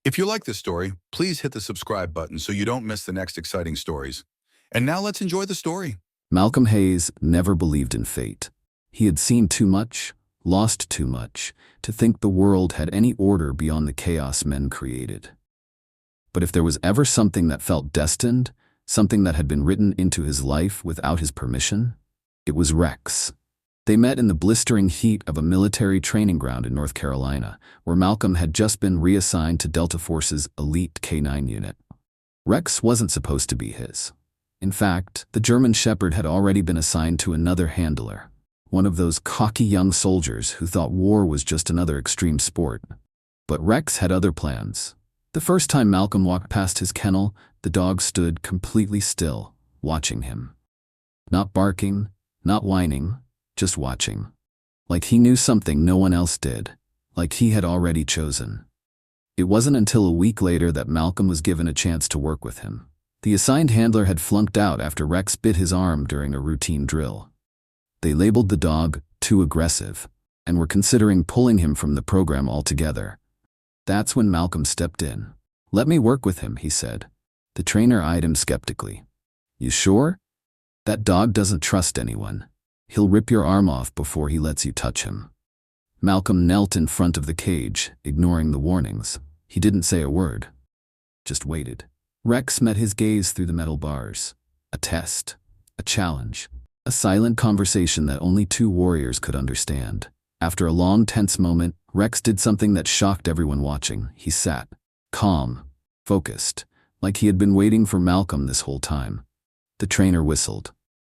If you like this story, please hit the subscribe button so you don't miss the next exciting stories. And now let's enjoy the story. Malcolm Hayes never believed in fate. He had seen too much, lost too much, to think the world had any order beyond the chaos men created. But if there was ever something that felt destined, something that had been written into his life without his permission, it was Rex. They met in the blistering heat of a military training ground in North Carolina, where Malcolm had just been reassigned to Delta Force's elite K-9 unit. Rex wasn't supposed to be his. In fact, the German Shepherd had already been assigned to another handler, one of those cocky young soldiers who thought war was just another extreme sport. But Rex had other plans. The first time Malcolm walked past his kennel, the dog stood completely still, watching him. Not barking, not whining, just watching. Like he knew something no one else did, like he had already chosen. It wasn't until a week later that Malcolm was given a chance to work with him. The assigned handler had flunked out after Rex bit his arm during a routine drill. They labeled the dog too aggressive and were considering pulling him from the program altogether. That's when Malcolm stepped in. "Let me work with him," he said. The trainer eyed him skeptically. "You sure? That dog doesn't trust anyone. He'll rip your arm off before he lets you touch him." Malcolm knelt in front of the cage, ignoring the warnings. He didn't say a word, just waited. Rex met his gaze through the metal bars. A test, a challenge, a silent conversation that only two warriors could understand. After a long, tense moment, Rex did something that shocked everyone watching. He sat, calm, focused, like he had been waiting for Malcolm this whole time. The trainer whistled.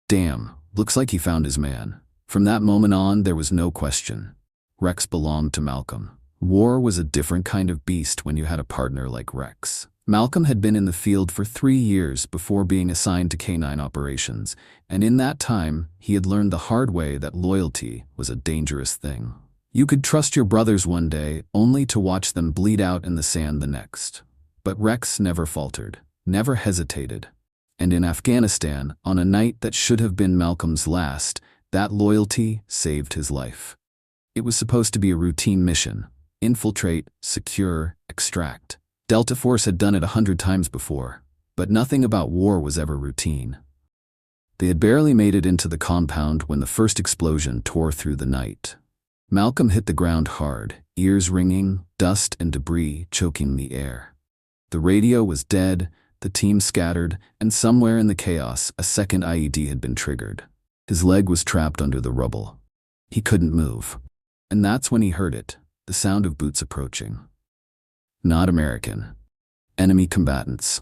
"Damn, looks like he found his man." From that moment on, there was no question. Rex belonged to Malcolm. War was a different kind of beast when you had a partner like Rex. Malcolm had been in the field for 3 years before being assigned to K-9 operations, and in that time, he had learned the hard way that loyalty was a dangerous thing. You could trust your brothers one day, only to watch them bleed out in the sand the next. But Rex never faltered, never hesitated. And in Afghanistan, on a night that should have been Malcolm's last, that loyalty saved his life. It was supposed to be a routine mission: infiltrate, secure, extract. Delta Force had done it 100 times before, but nothing about war was ever routine. They had barely made it into the compound when the first explosion tore through the night. Malcolm hit the ground hard, ears ringing, dust and debris choking the air. The radio was dead, the team scattered, and somewhere in the chaos, a second IED had been triggered. His leg was trapped under the rubble. He couldn't move. And that's when he heard it, the sound of boots approaching. Not American. Enemy combatants.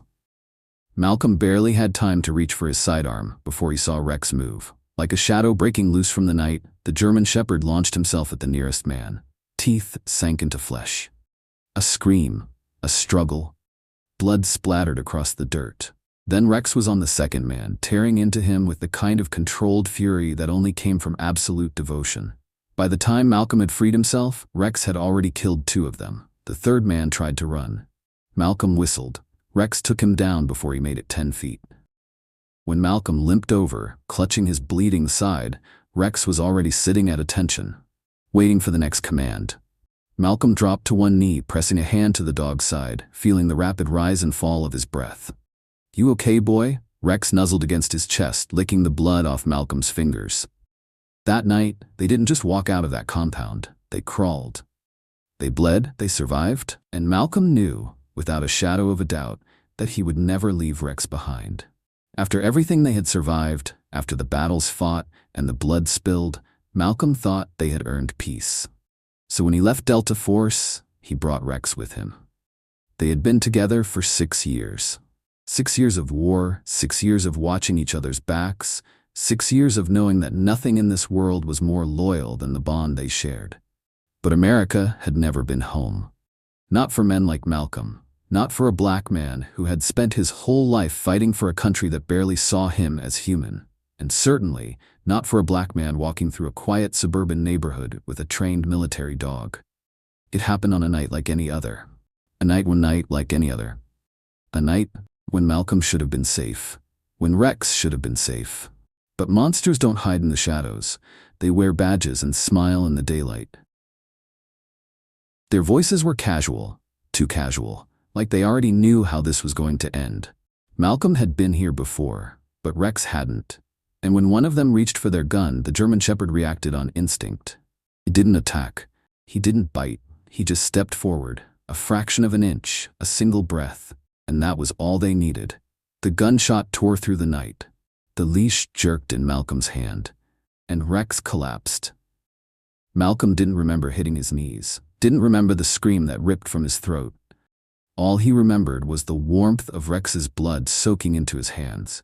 Malcolm barely had time to reach for his sidearm before he saw Rex move. Like a shadow breaking loose from the night, the German Shepherd launched himself at the nearest man. Teeth sank into flesh. A scream, a struggle. Blood splattered across the dirt. Then Rex was on the second man, tearing into him with the kind of controlled fury that only came from absolute devotion. By the time Malcolm had freed himself, Rex had already killed 2 of them. The third man tried to run. Malcolm whistled. Rex took him down before he made it 10 feet. When Malcolm limped over, clutching his bleeding side, Rex was already sitting at attention, waiting for the next command. Malcolm dropped to one knee, pressing a hand to the dog's side, feeling the rapid rise and fall of his breath. "You okay, boy?" Rex nuzzled against his chest, licking the blood off Malcolm's fingers. That night, they didn't just walk out of that compound, they crawled. They bled, they survived, and Malcolm knew, without a shadow of a doubt, that he would never leave Rex behind. After everything they had survived, after the battles fought and the blood spilled, Malcolm thought they had earned peace. So when he left Delta Force, he brought Rex with him. They had been together for 6 years. 6 years of war, 6 years of watching each other's backs, 6 years of knowing that nothing in this world was more loyal than the bond they shared. But America had never been home. Not for men like Malcolm. Not for a black man who had spent his whole life fighting for a country that barely saw him as human. And certainly not for a black man walking through a quiet suburban neighborhood with a trained military dog. It happened on a night like any other. A night like any other. A night when Malcolm should have been safe. When Rex should have been safe. But monsters don't hide in the shadows. They wear badges and smile in the daylight. Their voices were casual, too casual. like they already knew how this was going to end. Malcolm had been here before, but Rex hadn't. And when one of them reached for their gun, the German Shepherd reacted on instinct. He didn't attack. He didn't bite. He just stepped forward, a fraction of an inch, a single breath, and that was all they needed. The gunshot tore through the night. The leash jerked in Malcolm's hand, and Rex collapsed. Malcolm didn't remember hitting his knees, didn't remember the scream that ripped from his throat. All he remembered was the warmth of Rex's blood soaking into his hands,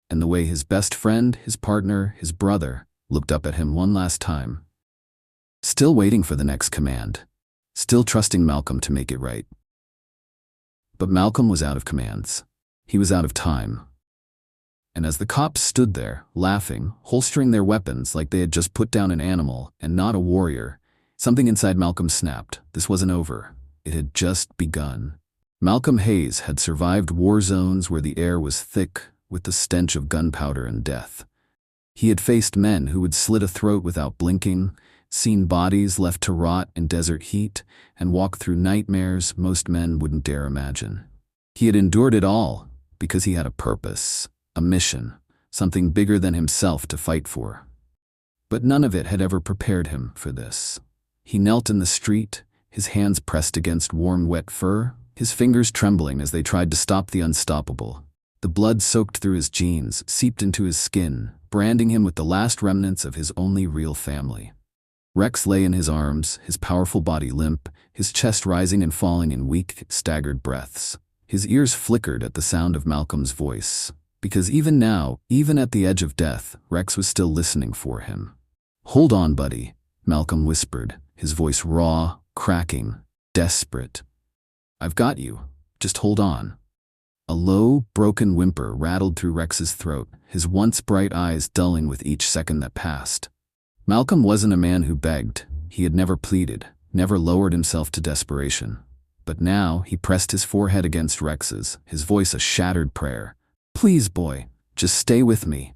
and the way his best friend, his partner, his brother, looked up at him one last time. Still waiting for the next command, still trusting Malcolm to make it right. But Malcolm was out of commands. He was out of time. And as the cops stood there, laughing, holstering their weapons like they had just put down an animal and not a warrior, something inside Malcolm snapped. This wasn't over. It had just begun. Malcolm Hayes had survived war zones where the air was thick with the stench of gunpowder and death. He had faced men who would slit a throat without blinking, seen bodies left to rot in desert heat, and walked through nightmares most men wouldn't dare imagine. He had endured it all because he had a purpose, a mission, something bigger than himself to fight for. But none of it had ever prepared him for this. He knelt in the street, his hands pressed against warm, wet fur, his fingers trembling as they tried to stop the unstoppable. The blood soaked through his jeans, seeped into his skin, branding him with the last remnants of his only real family. Rex lay in his arms, his powerful body limp, his chest rising and falling in weak, staggered breaths. His ears flickered at the sound of Malcolm's voice, because even now, even at the edge of death, Rex was still listening for him. "Hold on, buddy," Malcolm whispered, his voice raw, cracking, desperate. "I've got you. Just hold on." A low, broken whimper rattled through Rex's throat, his once bright eyes dulling with each second that passed. Malcolm wasn't a man who begged. He had never pleaded, never lowered himself to desperation. But now he pressed his forehead against Rex's, his voice a shattered prayer. "Please, boy, just stay with me."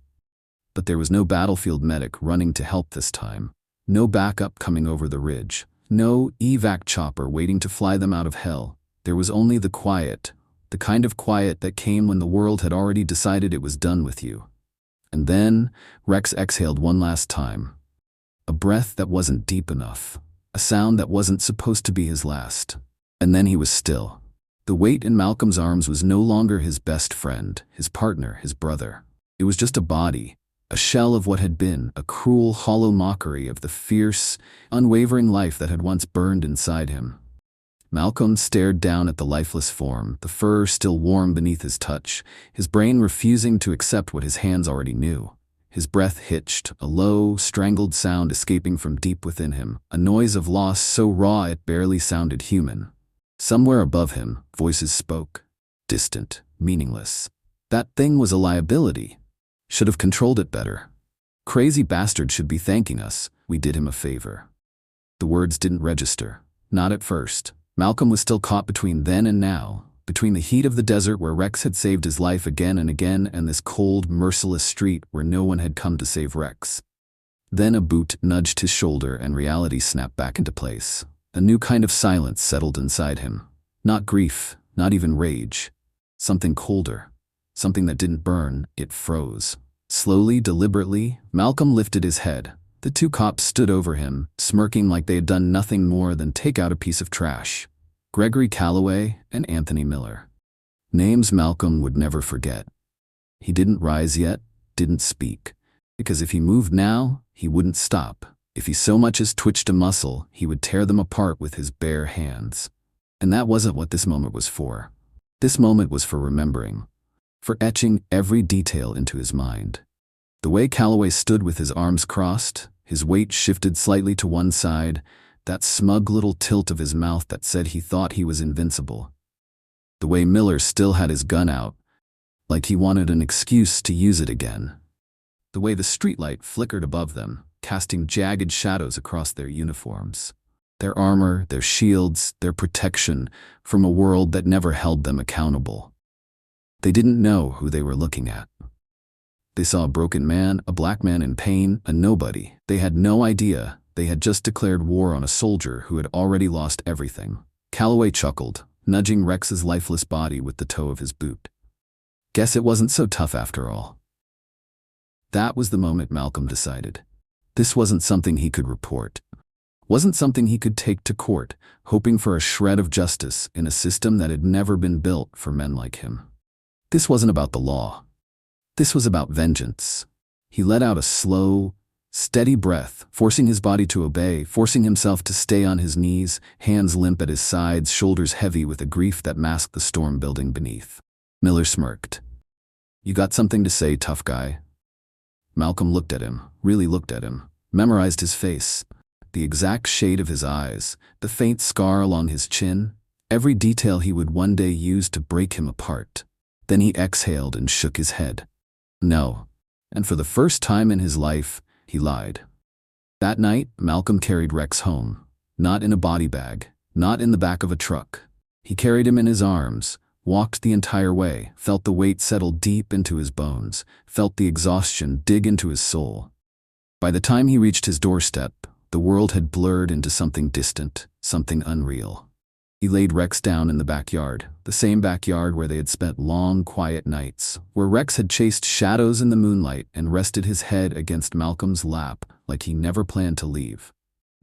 But there was no battlefield medic running to help this time. No backup coming over the ridge. No evac chopper waiting to fly them out of hell. There was only the quiet, the kind of quiet that came when the world had already decided it was done with you. And then Rex exhaled one last time. A breath that wasn't deep enough. A sound that wasn't supposed to be his last. And then he was still. The weight in Malcolm's arms was no longer his best friend, his partner, his brother. It was just a body, a shell of what had been, a cruel, hollow mockery of the fierce, unwavering life that had once burned inside him. Malcolm stared down at the lifeless form, the fur still warm beneath his touch, his brain refusing to accept what his hands already knew. His breath hitched, a low, strangled sound escaping from deep within him, a noise of loss so raw it barely sounded human. Somewhere above him, voices spoke. Distant, meaningless. That thing was a liability. Should have controlled it better. Crazy bastard should be thanking us. We did him a favor. The words didn't register. Not at first. Malcolm was still caught between then and now, between the heat of the desert where Rex had saved his life again and again and this cold, merciless street where no one had come to save Rex. Then a boot nudged his shoulder and reality snapped back into place. A new kind of silence settled inside him. Not grief, not even rage. Something colder. Something that didn't burn, it froze. Slowly, deliberately, Malcolm lifted his head. The two cops stood over him, smirking like they had done nothing more than take out a piece of trash. Gregory Calloway and Anthony Miller. Names Malcolm would never forget. He didn't rise yet, didn't speak. Because if he moved now, he wouldn't stop. If he so much as twitched a muscle, he would tear them apart with his bare hands. And that wasn't what this moment was for. This moment was for remembering. For etching every detail into his mind. The way Calloway stood with his arms crossed, his weight shifted slightly to one side, that smug little tilt of his mouth that said he thought he was invincible. The way Miller still had his gun out, like he wanted an excuse to use it again. The way the streetlight flickered above them, casting jagged shadows across their uniforms. Their armor, their shields, their protection from a world that never held them accountable. They didn't know who they were looking at. They saw a broken man, a black man in pain, a nobody. They had no idea. They had just declared war on a soldier who had already lost everything. Calloway chuckled, nudging Rex's lifeless body with the toe of his boot. Guess it wasn't so tough after all. That was the moment Malcolm decided. This wasn't something he could report. Wasn't something he could take to court, hoping for a shred of justice in a system that had never been built for men like him. This wasn't about the law. This was about vengeance. He let out a slow, steady breath, forcing his body to obey, forcing himself to stay on his knees, hands limp at his sides, shoulders heavy with a grief that masked the storm building beneath. Miller smirked. "You got something to say, tough guy?" Malcolm looked at him, really looked at him, memorized his face, the exact shade of his eyes, the faint scar along his chin, every detail he would one day use to break him apart. Then he exhaled and shook his head. No. And for the first time in his life, he lied. That night, Malcolm carried Rex home, not in a body bag, not in the back of a truck. He carried him in his arms, walked the entire way, felt the weight settle deep into his bones, felt the exhaustion dig into his soul. By the time he reached his doorstep, the world had blurred into something distant, something unreal. He laid Rex down in the backyard, the same backyard where they had spent long, quiet nights, where Rex had chased shadows in the moonlight and rested his head against Malcolm's lap like he never planned to leave.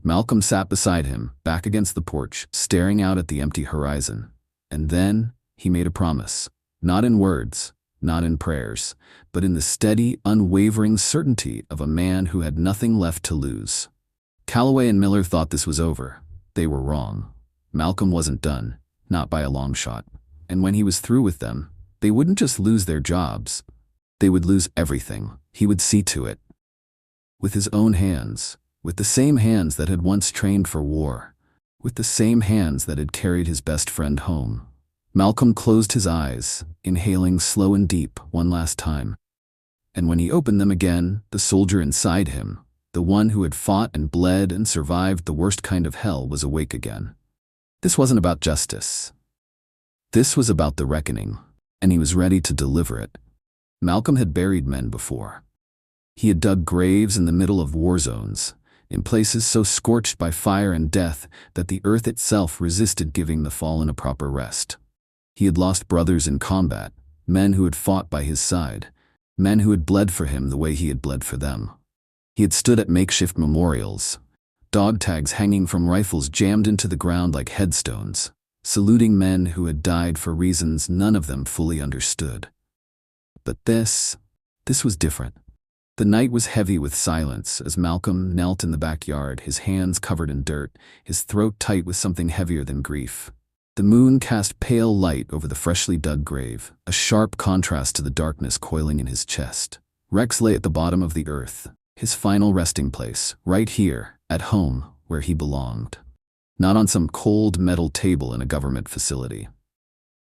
Malcolm sat beside him, back against the porch, staring out at the empty horizon. And then he made a promise, not in words, not in prayers, but in the steady, unwavering certainty of a man who had nothing left to lose. Calloway and Miller thought this was over. They were wrong. Malcolm wasn't done, not by a long shot. And when he was through with them, they wouldn't just lose their jobs. They would lose everything. He would see to it. With his own hands, with the same hands that had once trained for war, with the same hands that had carried his best friend home. Malcolm closed his eyes, inhaling slow and deep one last time. And when he opened them again, the soldier inside him, the one who had fought and bled and survived the worst kind of hell, was awake again. This wasn't about justice. This was about the reckoning, and he was ready to deliver it. Malcolm had buried men before. He had dug graves in the middle of war zones, in places so scorched by fire and death that the earth itself resisted giving the fallen a proper rest. He had lost brothers in combat, men who had fought by his side, men who had bled for him the way he had bled for them. He had stood at makeshift memorials, dog tags hanging from rifles jammed into the ground like headstones, saluting men who had died for reasons none of them fully understood. But this was different. The night was heavy with silence as Malcolm knelt in the backyard, his hands covered in dirt, his throat tight with something heavier than grief. The moon cast pale light over the freshly dug grave, a sharp contrast to the darkness coiling in his chest. Rex lay at the bottom of the earth, his final resting place, right here, at home, where he belonged. Not on some cold metal table in a government facility.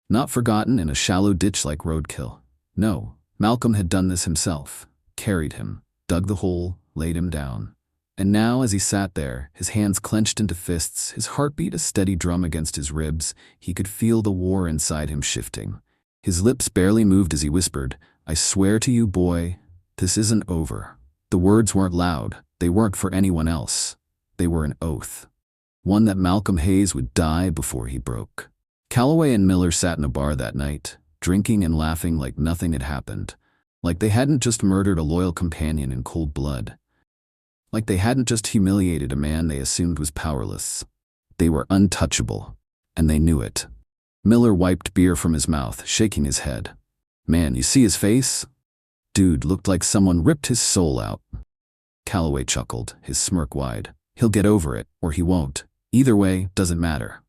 Not forgotten in a shallow ditch like roadkill. No, Malcolm had done this himself, carried him, dug the hole, laid him down. And now, as he sat there, his hands clenched into fists, his heartbeat a steady drum against his ribs, he could feel the war inside him shifting. His lips barely moved as he whispered, "I swear to you, boy, this isn't over." The words weren't loud. They weren't for anyone else. They were an oath. One that Malcolm Hayes would die before he broke. Calloway and Miller sat in a bar that night, drinking and laughing like nothing had happened. Like they hadn't just murdered a loyal companion in cold blood. Like they hadn't just humiliated a man they assumed was powerless. They were untouchable, and they knew it. Miller wiped beer from his mouth, shaking his head. "Man, you see his face? Dude looked like someone ripped his soul out." Calloway chuckled, his smirk wide. "He'll get over it, or he won't. Either way, doesn't matter."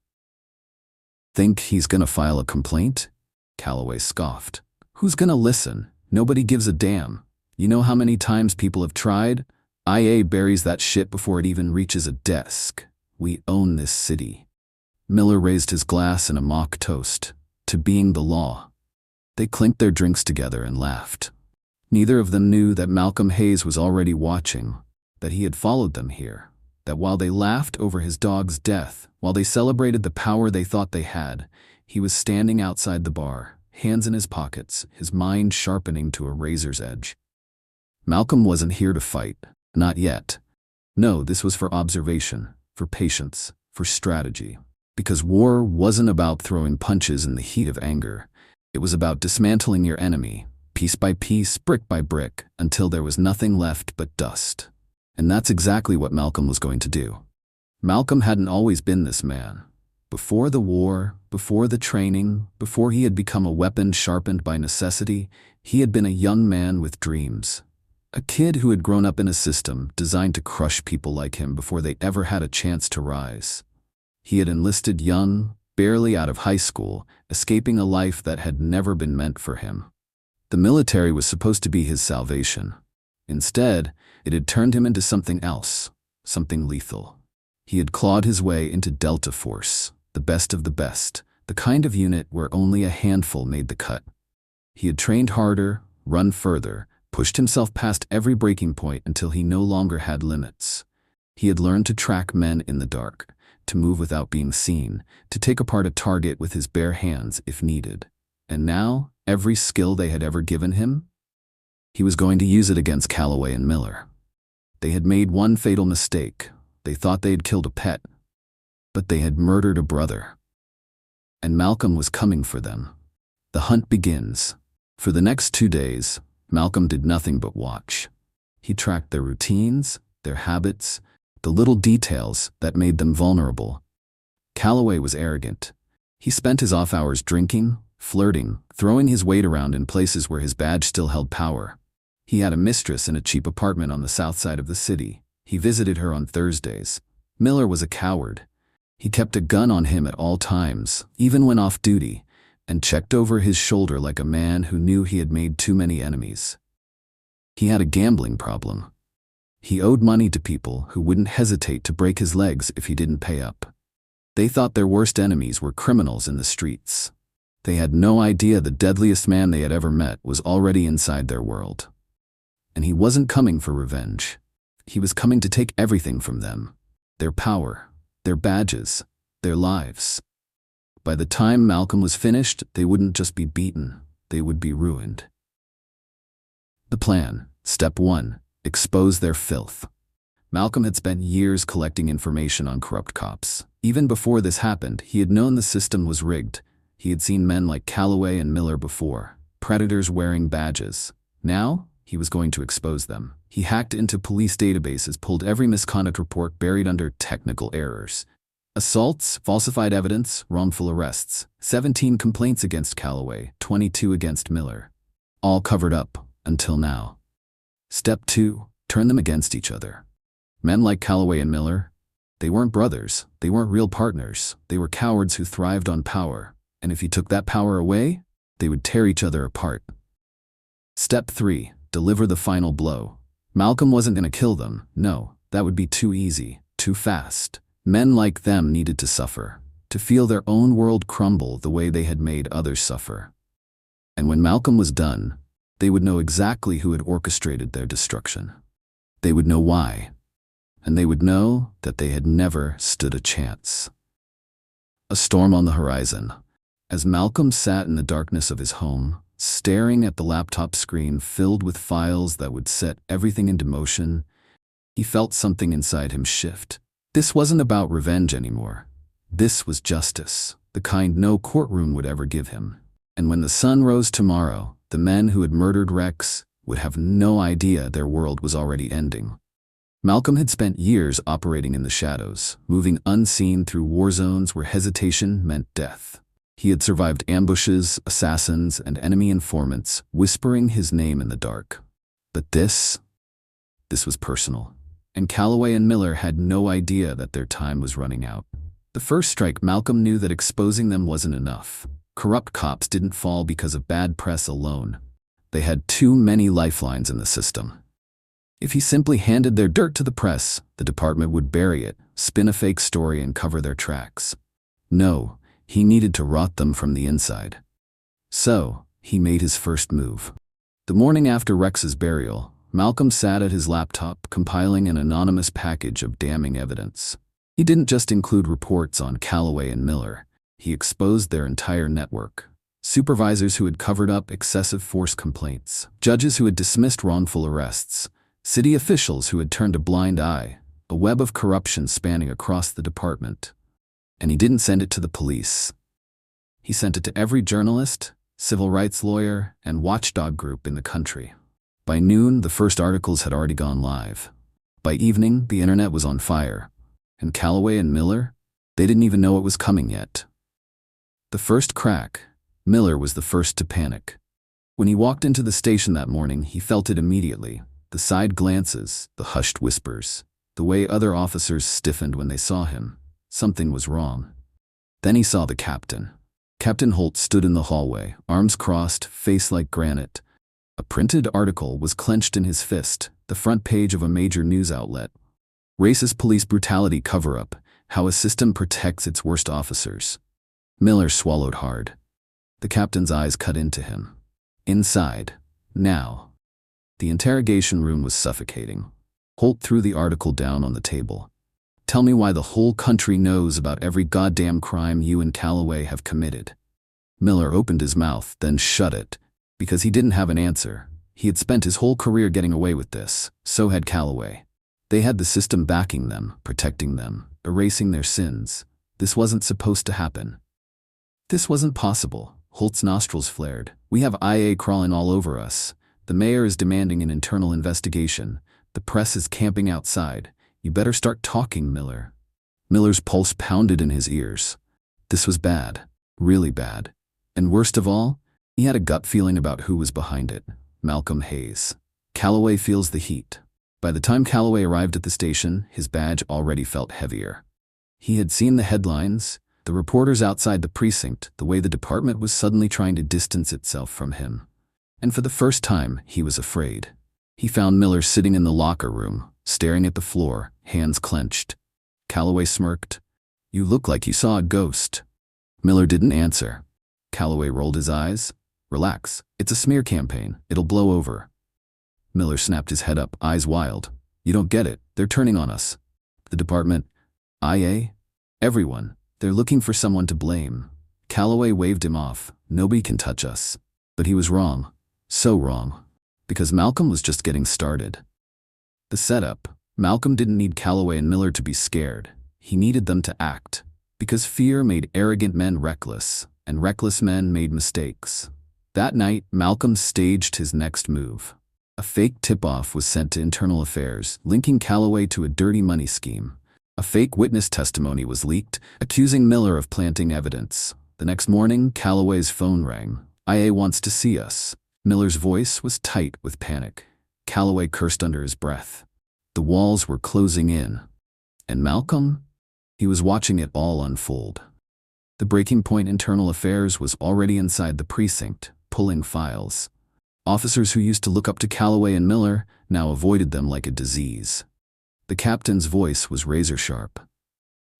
"Think he's gonna file a complaint?" Calloway scoffed. "Who's gonna listen? Nobody gives a damn. You know how many times people have tried? IA buries that shit before it even reaches a desk. We own this city." Miller raised his glass in a mock toast, to being the law. They clinked their drinks together and laughed. Neither of them knew that Malcolm Hayes was already watching, that he had followed them here, that while they laughed over his dog's death, while they celebrated the power they thought they had, he was standing outside the bar, hands in his pockets, his mind sharpening to a razor's edge. Malcolm wasn't here to fight, not yet. No, this was for observation, for patience, for strategy. Because war wasn't about throwing punches in the heat of anger. It was about dismantling your enemy, piece by piece, brick by brick, until there was nothing left but dust. And that's exactly what Malcolm was going to do. Malcolm hadn't always been this man. Before the war, before the training, before he had become a weapon sharpened by necessity, he had been a young man with dreams. A kid who had grown up in a system designed to crush people like him before they ever had a chance to rise. He had enlisted young, barely out of high school, escaping a life that had never been meant for him. The military was supposed to be his salvation. Instead, it had turned him into something else, something lethal. He had clawed his way into Delta Force, the best of the best, the kind of unit where only a handful made the cut. He had trained harder, run further, pushed himself past every breaking point until he no longer had limits. He had learned to track men in the dark, to move without being seen, to take apart a target with his bare hands if needed. And now, every skill they had ever given him, he was going to use it against Calloway and Miller. They had made one fatal mistake. They thought they had killed a pet, but they had murdered a brother. And Malcolm was coming for them. The hunt begins. For the next 2 days, Malcolm did nothing but watch. He tracked their routines, their habits, the little details that made them vulnerable. Calloway was arrogant. He spent his off hours drinking, flirting, throwing his weight around in places where his badge still held power. He had a mistress in a cheap apartment on the south side of the city. He visited her on Thursdays. Miller was a coward. He kept a gun on him at all times, even when off duty, and checked over his shoulder like a man who knew he had made too many enemies. He had a gambling problem. He owed money to people who wouldn't hesitate to break his legs if he didn't pay up. They thought their worst enemies were criminals in the streets. They had no idea the deadliest man they had ever met was already inside their world. And he wasn't coming for revenge. He was coming to take everything from them. Their power, their badges, their lives. By the time Malcolm was finished, they wouldn't just be beaten, they would be ruined. The plan. Step 1. Expose their filth. Malcolm had spent years collecting information on corrupt cops. Even before this happened, he had known the system was rigged. He had seen men like Calloway and Miller before, predators wearing badges. Now, he was going to expose them. He hacked into police databases, pulled every misconduct report buried under technical errors. Assaults, falsified evidence, wrongful arrests. 17 complaints against Calloway, 22 against Miller. All covered up, until now. Step 2. Turn them against each other. Men like Calloway and Miller, they weren't brothers, they weren't real partners, they were cowards who thrived on power, and if he took that power away, they would tear each other apart. Step 3. Deliver the final blow. Malcolm wasn't going to kill them, no, that would be too easy, too fast. Men like them needed to suffer, to feel their own world crumble the way they had made others suffer. And when Malcolm was done, they would know exactly who had orchestrated their destruction. They would know why, and they would know that they had never stood a chance. A storm on the horizon. As Malcolm sat in the darkness of his home, staring at the laptop screen filled with files that would set everything into motion, he felt something inside him shift. This wasn't about revenge anymore. This was justice, the kind no courtroom would ever give him. And when the sun rose tomorrow, the men who had murdered Rex would have no idea their world was already ending. Malcolm had spent years operating in the shadows, moving unseen through war zones where hesitation meant death. He had survived ambushes, assassins, and enemy informants, whispering his name in the dark. But this was personal. And Calloway and Miller had no idea that their time was running out. The first strike, Malcolm knew that exposing them wasn't enough. Corrupt cops didn't fall because of bad press alone. They had too many lifelines in the system. If he simply handed their dirt to the press, the department would bury it, spin a fake story, and cover their tracks. No, he needed to rot them from the inside. So, he made his first move. The morning after Rex's burial, Malcolm sat at his laptop compiling an anonymous package of damning evidence. He didn't just include reports on Calloway and Miller. He exposed their entire network. Supervisors who had covered up excessive force complaints, judges who had dismissed wrongful arrests, city officials who had turned a blind eye, a web of corruption spanning across the department. And he didn't send it to the police. He sent it to every journalist, civil rights lawyer, and watchdog group in the country. By noon, the first articles had already gone live. By evening, the internet was on fire. And Calloway and Miller, they didn't even know it was coming yet. The first crack, Miller was the first to panic. When he walked into the station that morning, he felt it immediately. The side glances, the hushed whispers, the way other officers stiffened when they saw him. Something was wrong. Then he saw the captain. Captain Holt stood in the hallway, arms crossed, face like granite. A printed article was clenched in his fist, the front page of a major news outlet. Racist police brutality cover-up, how a system protects its worst officers. Miller swallowed hard. The captain's eyes cut into him. Inside, now. The interrogation room was suffocating. Holt threw the article down on the table. Tell me why the whole country knows about every goddamn crime you and Calloway have committed. Miller opened his mouth, then shut it, because he didn't have an answer. He had spent his whole career getting away with this. So had Calloway. They had the system backing them, protecting them, erasing their sins. This wasn't supposed to happen. This wasn't possible. Holt's nostrils flared. We have IA crawling all over us. The mayor is demanding an internal investigation. The press is camping outside. You better start talking, Miller. Miller's pulse pounded in his ears. This was bad. Really bad. And worst of all, he had a gut feeling about who was behind it. Malcolm Hayes. Calloway feels the heat. By the time Calloway arrived at the station, his badge already felt heavier. He had seen the headlines, the reporters outside the precinct, the way the department was suddenly trying to distance itself from him. And for the first time, he was afraid. He found Miller sitting in the locker room, staring at the floor, hands clenched. Calloway smirked. You look like you saw a ghost. Miller didn't answer. Calloway rolled his eyes. Relax. It's a smear campaign. It'll blow over. Miller snapped his head up, eyes wild. You don't get it. They're turning on us. The department. IA? Everyone. They're looking for someone to blame. Calloway waved him off. Nobody can touch us. But he was wrong. So wrong. Because Malcolm was just getting started. The setup. Malcolm didn't need Calloway and Miller to be scared. He needed them to act. Because fear made arrogant men reckless, and reckless men made mistakes. That night, Malcolm staged his next move. A fake tip-off was sent to Internal Affairs, linking Calloway to a dirty money scheme. A fake witness testimony was leaked, accusing Miller of planting evidence. The next morning, Calloway's phone rang. IA wants to see us. Miller's voice was tight with panic. Calloway cursed under his breath. The walls were closing in. And Malcolm? He was watching it all unfold. The breaking point Internal Affairs was already inside the precinct, pulling files. Officers who used to look up to Calloway and Miller now avoided them like a disease. The captain's voice was razor-sharp.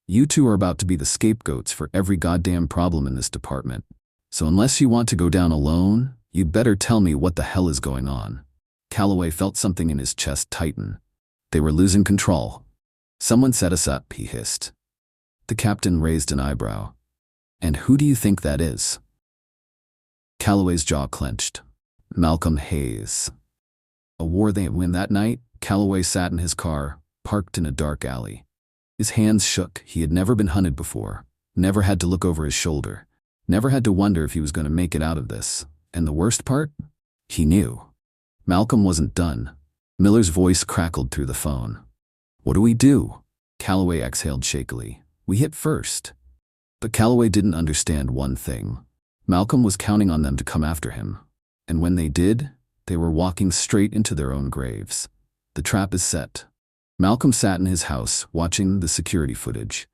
You two are about to be the scapegoats for every goddamn problem in this department. So unless you want to go down alone, you'd better tell me what the hell is going on. Calloway felt something in his chest tighten. They were losing control. Someone set us up, he hissed. The captain raised an eyebrow. And who do you think that is? Calloway's jaw clenched. Malcolm Hayes. A war they would win that night, Calloway sat in his car, parked in a dark alley. His hands shook. He had never been hunted before, never had to look over his shoulder, never had to wonder if he was going to make it out of this. And the worst part? He knew. Malcolm wasn't done. Miller's voice crackled through the phone. What do we do? Calloway exhaled shakily. We hit first. But Calloway didn't understand one thing. Malcolm was counting on them to come after him. And when they did, they were walking straight into their own graves. The trap is set. Malcolm sat in his house, watching the security footage.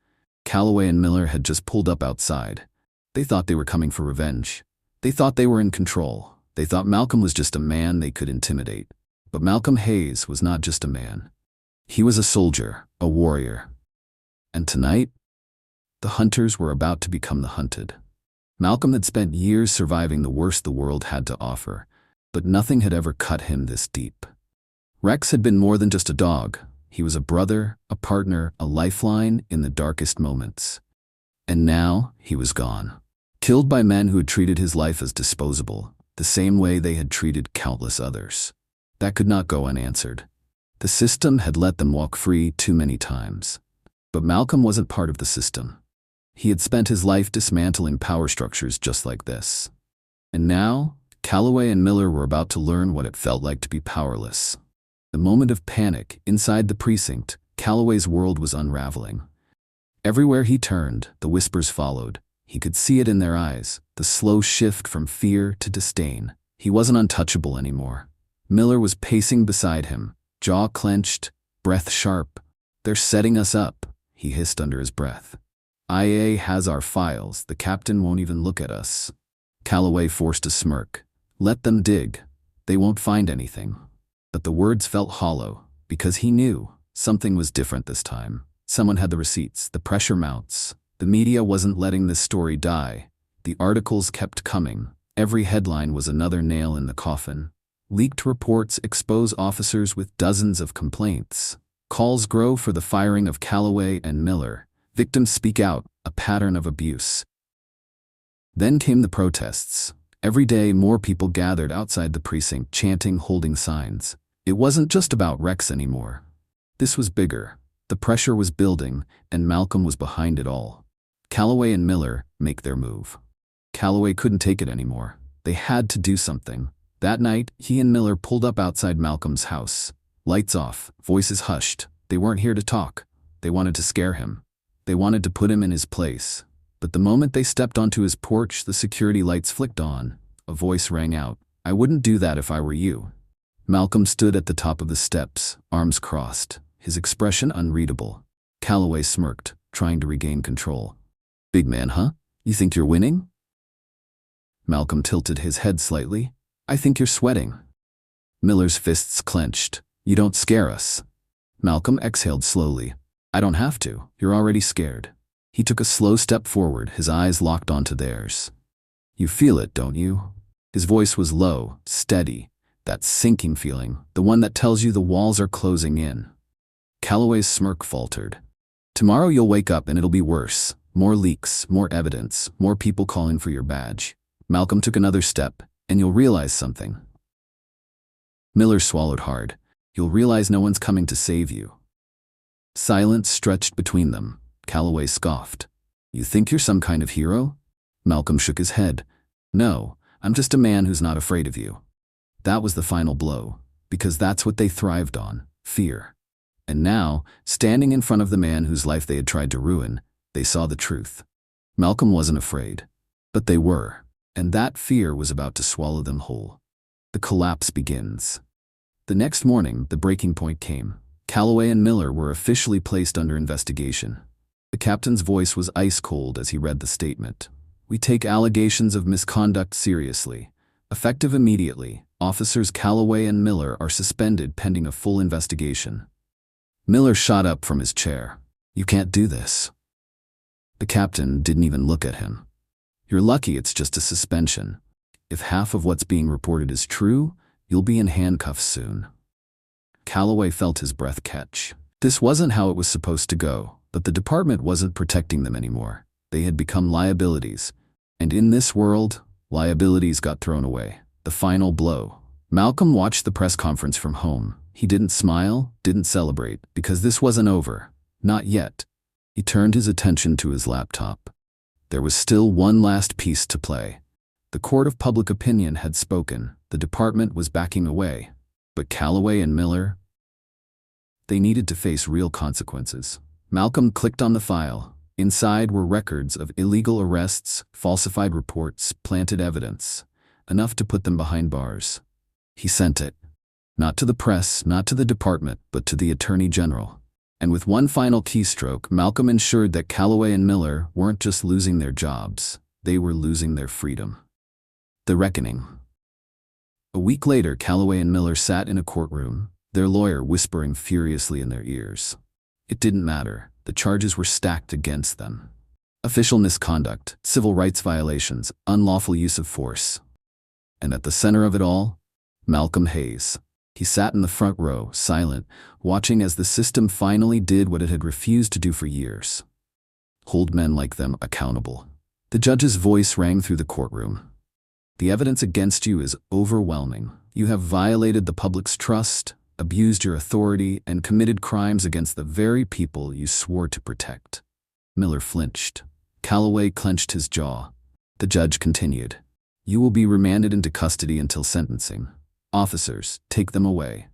Calloway and Miller had just pulled up outside. They thought they were coming for revenge. They thought they were in control. They thought Malcolm was just a man they could intimidate. But Malcolm Hayes was not just a man. He was a soldier, a warrior. And tonight, the hunters were about to become the hunted. Malcolm had spent years surviving the worst the world had to offer, but nothing had ever cut him this deep. Rex had been more than just a dog. He was a brother, a partner, a lifeline in the darkest moments. And now, he was gone. Killed by men who had treated his life as disposable, the same way they had treated countless others. That could not go unanswered. The system had let them walk free too many times. But Malcolm wasn't part of the system. He had spent his life dismantling power structures just like this. And now, Calloway and Miller were about to learn what it felt like to be powerless. The moment of panic, inside the precinct, Calloway's world was unraveling. Everywhere he turned, the whispers followed. He could see it in their eyes, the slow shift from fear to disdain. He wasn't untouchable anymore. Miller was pacing beside him, jaw clenched, breath sharp. "They're setting us up," he hissed under his breath. "IA has our files. The captain won't even look at us." Calloway forced a smirk. "Let them dig. They won't find anything." But the words felt hollow, because he knew something was different this time. Someone had the receipts, the pressure mounts. The media wasn't letting this story die. The articles kept coming. Every headline was another nail in the coffin. Leaked reports expose officers with dozens of complaints. Calls grow for the firing of Calloway and Miller. Victims speak out, a pattern of abuse. Then came the protests. Every day more people gathered outside the precinct, chanting, holding signs. It wasn't just about Rex anymore. This was bigger. The pressure was building, and Malcolm was behind it all. Calloway and Miller make their move. Calloway couldn't take it anymore. They had to do something. That night, he and Miller pulled up outside Malcolm's house. Lights off, voices hushed. They weren't here to talk. They wanted to scare him. They wanted to put him in his place. But the moment they stepped onto his porch, the security lights flicked on. A voice rang out. "I wouldn't do that if I were you." Malcolm stood at the top of the steps, arms crossed, his expression unreadable. Calloway smirked, trying to regain control. "Big man, huh? You think you're winning?" Malcolm tilted his head slightly. "I think you're sweating." Miller's fists clenched. "You don't scare us." Malcolm exhaled slowly. "I don't have to. You're already scared." He took a slow step forward, his eyes locked onto theirs. "You feel it, don't you?" His voice was low, steady, that sinking feeling, the one that tells you the walls are closing in. Calloway's smirk faltered. "Tomorrow you'll wake up and it'll be worse. More leaks, more evidence, more people calling for your badge." Malcolm took another step, "and you'll realize something." Miller swallowed hard. "You'll realize no one's coming to save you." Silence stretched between them. Calloway scoffed. "You think you're some kind of hero?" Malcolm shook his head. "No, I'm just a man who's not afraid of you." That was the final blow, because that's what they thrived on, fear. And now, standing in front of the man whose life they had tried to ruin, they saw the truth. Malcolm wasn't afraid, but they were, and that fear was about to swallow them whole. The collapse begins. The next morning, the breaking point came. Calloway and Miller were officially placed under investigation. The captain's voice was ice cold as he read the statement. "We take allegations of misconduct seriously. Effective immediately, officers Calloway and Miller are suspended pending a full investigation." Miller shot up from his chair. "You can't do this." The captain didn't even look at him. "You're lucky it's just a suspension. If half of what's being reported is true, you'll be in handcuffs soon." Calloway felt his breath catch. This wasn't how it was supposed to go. But the department wasn't protecting them anymore. They had become liabilities. And in this world, liabilities got thrown away. The final blow. Malcolm watched the press conference from home. He didn't smile, didn't celebrate, because this wasn't over. Not yet. He turned his attention to his laptop. There was still one last piece to play. The court of public opinion had spoken. The department was backing away. But Calloway and Miller, they needed to face real consequences. Malcolm clicked on the file. Inside were records of illegal arrests, falsified reports, planted evidence. Enough to put them behind bars. He sent it. Not to the press, not to the department, but to the Attorney General. And with one final keystroke, Malcolm ensured that Calloway and Miller weren't just losing their jobs, they were losing their freedom. The reckoning. A week later, Calloway and Miller sat in a courtroom, their lawyer whispering furiously in their ears. It didn't matter. The charges were stacked against them. Official misconduct, civil rights violations, unlawful use of force. And at the center of it all, Malcolm Hayes. He sat in the front row, silent, watching as the system finally did what it had refused to do for years. Hold men like them accountable. The judge's voice rang through the courtroom. "The evidence against you is overwhelming. You have violated the public's trust, abused your authority, and committed crimes against the very people you swore to protect." Miller flinched. Calloway clenched his jaw. The judge continued. You will be remanded into custody until sentencing. Officers, take them away.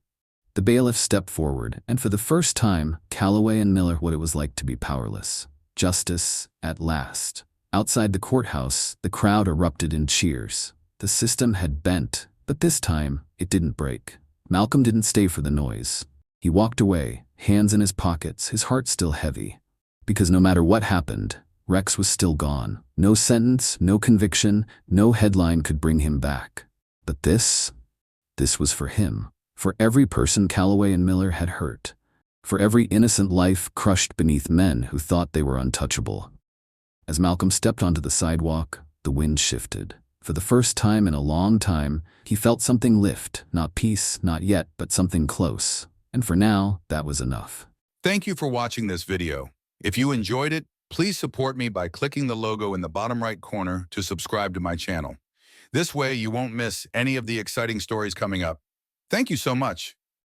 The bailiff stepped forward, and for the first time, Calloway and Miller what it was like to be powerless. Justice, at last. Outside the courthouse, the crowd erupted in cheers. The system had bent, but this time, it didn't break. Malcolm didn't stay for the noise. He walked away, hands in his pockets, his heart still heavy. Because no matter what happened, Rex was still gone. No sentence, no conviction, no headline could bring him back. But this was for him. For every person Calloway and Miller had hurt. For every innocent life crushed beneath men who thought they were untouchable. As Malcolm stepped onto the sidewalk, the wind shifted. For the first time in a long time, he felt something lift. Not peace, not yet, but something close. And for now, that was enough. Thank you for watching this video. If you enjoyed it, please support me by clicking the logo in the bottom right corner to subscribe to my channel. This way, you won't miss any of the exciting stories coming up. Thank you so much.